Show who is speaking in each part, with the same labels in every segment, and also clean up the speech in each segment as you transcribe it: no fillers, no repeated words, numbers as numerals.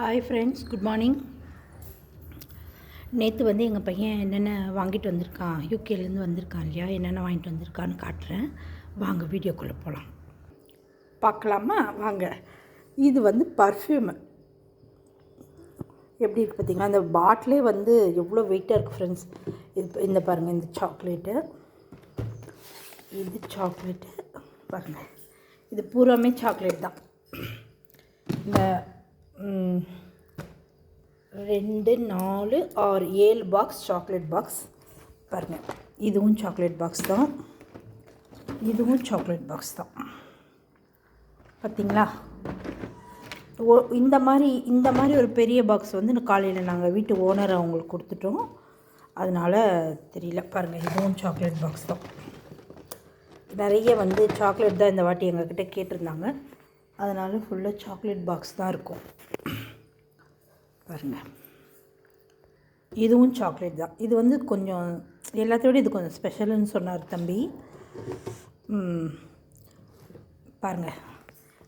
Speaker 1: Hi friends, good morning. நேற்று வந்து எங்கள் பையன் என்னென்ன வாங்கிட்டு வந்திருக்கான், யூகேலேருந்து வந்திருக்கான் இல்லையா, என்னென்ன வாங்கிட்டு வந்திருக்கான்னு காட்டுறேன். வாங்க வீடியோக்குள்ளே போகலாம். பார்க்கலாமா? வாங்க. இது வந்து பர்ஃப்யூமு. எப்படி இருக்குது பார்த்தீங்களா? அந்த பாட்டிலே வந்து எவ்வளோ வெயிட்டாக இருக்குது ஃப்ரெண்ட்ஸ். இது இந்த பாருங்கள், இந்த சாக்லேட்டு, இது சாக்லேட்டு பாருங்கள். இது பூராமே சாக்லேட் தான். இந்த 2 4 6 7 பாக்ஸ் சாக்லேட் பாக்ஸ் பாருங்கள். இதுவும் சாக்லேட் பாக்ஸ் தான், இதுவும் சாக்லேட் பாக்ஸ் தான். பார்த்திங்களா? இந்த மாதிரி ஒரு பெரிய பாக்ஸ் வந்து காலையில் நாங்கள் வீட்டு ஓனர் அவங்களுக்கு கொடுத்துட்டோம், அதனால் தெரியல. பாருங்கள், இதுவும் சாக்லேட் பாக்ஸ் தான். நிறைய வந்து சாக்லேட் தான் இந்த வாட்டி எங்கள்கிட்ட கேட்டிருந்தாங்க, அதனால் ஃபுல்லாக சாக்லேட் பாக்ஸ் தான் இருக்கும். பாருங்கள், இதுவும் சாக்லேட் தான். இது வந்து கொஞ்சம் எல்லாத்தையோட இது கொஞ்சம் ஸ்பெஷல்னு சொன்னார் தம்பி. பாருங்கள்,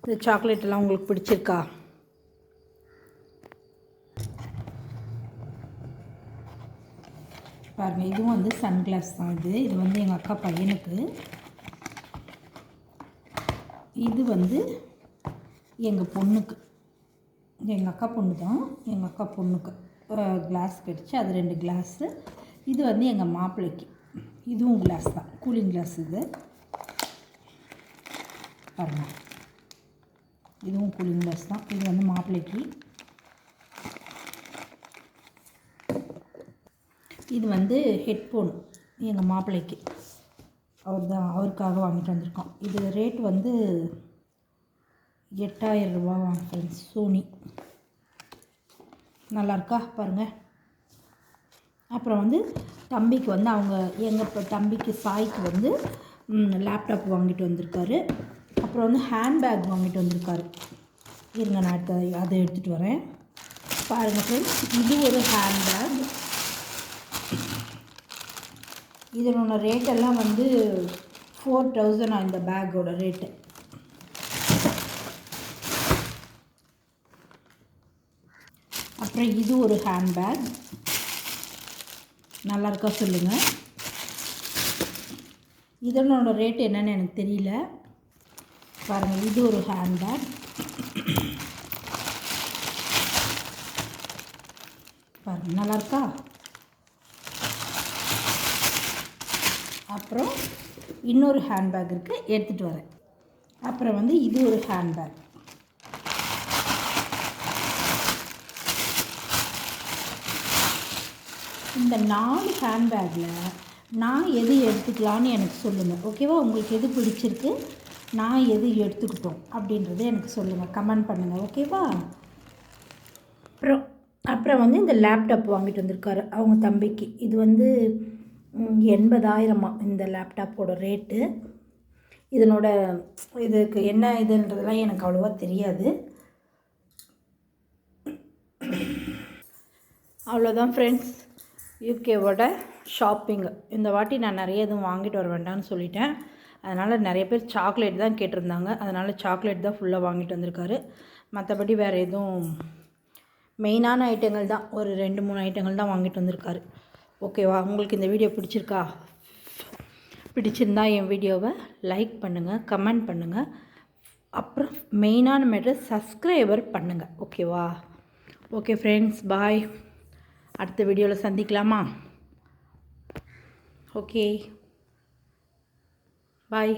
Speaker 1: இந்த சாக்லேட்டெல்லாம் உங்களுக்கு பிடிச்சிருக்கா? பாருங்கள், இதுவும் வந்து சன்கிளாஸ் தான். இது வந்து எங்கள் அக்கா பையனுக்கு, இது வந்து எங்கள் பொண்ணுக்கு. எங்கள் அக்கா பொண்ணு தான், எங்கள் அக்கா பொண்ணுக்கு கிளாஸ் கிடச்சி, அது 2 கிளாஸு. இது வந்து எங்கள் மாப்பிள்ளைக்கு, இதுவும் கிளாஸ் தான், கூலிங் கிளாஸ். இது பாருங்கள், இதுவும் கூலிங் கிளாஸ் தான். இது வந்து மாப்பிள்ளைக்கு. இது வந்து ஹெட்ஃபோன் எங்கள் மாப்பிள்ளைக்கு, அவருக்காக வாங்கிட்டு வந்திருக்கோம். இது ரேட் வந்து 8000 ரூபா வாங்க ஃப்ரெண்ட்ஸ். சோனி நல்லாயிருக்கா பாருங்கள். அப்புறம் வந்து தம்பிக்கு வந்து எங்கள் தம்பிக்கு சாய்க்கு வந்து லேப்டாப் வாங்கிட்டு வந்திருக்காரு. அப்புறம் வந்து ஹேண்ட்பேக் வாங்கிட்டு வந்திருக்காரு. இருங்க, நான் அதை எடுத்துகிட்டு வரேன். பாருங்கள் ஃப்ரெண்ட்ஸ், இது ஒரு ஹேண்ட்பேக். இதனோட ரேட்டெல்லாம் வந்து 4000 இந்த பேக்கோட ரேட்டு. அப்புறம் இது ஒரு ஹேண்ட்பேக். நல்லா இருக்கா சொல்லுங்கள். இதனோட ரேட் என்னன்னு எனக்கு தெரியல. பாருங்கள், இது ஒரு ஹேண்ட்பேக். பாருங்கள், நல்லா இருக்கா? அப்புறம் இன்னொரு ஹேண்ட்பேக் இருக்குது, எடுத்துகிட்டு வரேன். அப்புறம் வந்து இது ஒரு ஹேண்ட்பேக். இந்த 4 ஹேண்ட்பேக்கில் நான் எது எடுத்துக்கலான்னு எனக்கு சொல்லுங்கள், ஓகேவா? உங்களுக்கு எது பிடிச்சிருக்கு, நான் எது எடுத்துக்கிட்டோம் அப்படின்றத எனக்கு சொல்லுங்கள், கமெண்ட் பண்ணுங்கள், ஓகேவா? அப்புறம் வந்து இந்த லேப்டாப் வாங்கிட்டு வந்திருக்காரு அவங்க தம்பிக்கு. இது வந்து 80,000 இந்த லேப்டாப்போட ரேட்டு. இதனோட இதுக்கு என்ன இதுன்றதெல்லாம் எனக்கு அவ்வளோவா தெரியாது. அவ்வளோதான் ஃப்ரெண்ட்ஸ், யூகேவோட ஷாப்பிங்கு. இந்த வாட்டி நான் நிறைய எதுவும் வாங்கிட்டு வர வேண்டாம்னு சொல்லிட்டேன். அதனால் நிறைய பேர் சாக்லேட் தான் கேட்டிருந்தாங்க, அதனால் சாக்லேட் தான் ஃபுல்லாக வாங்கிட்டு வந்திருக்காரு. மற்றபடி வேறு எதுவும் மெயினான ஐட்டங்கள் தான், ஒரு 2-3 ஐட்டங்கள் தான் வாங்கிட்டு வந்திருக்காரு. ஓகேவா? உங்களுக்கு இந்த வீடியோ பிடிச்சிருக்கா? பிடிச்சிருந்தா என் வீடியோவை லைக் பண்ணுங்கள், கமெண்ட் பண்ணுங்கள். அப்புறம் மெயினான மேட்டர் சப்ஸ்கிரைபர் பண்ணுங்கள், ஓகேவா? ஓகே ஃப்ரெண்ட்ஸ், பாய். அடுத்த வீடியோவில் சந்திக்கலாமா? ஓகே, பாய்.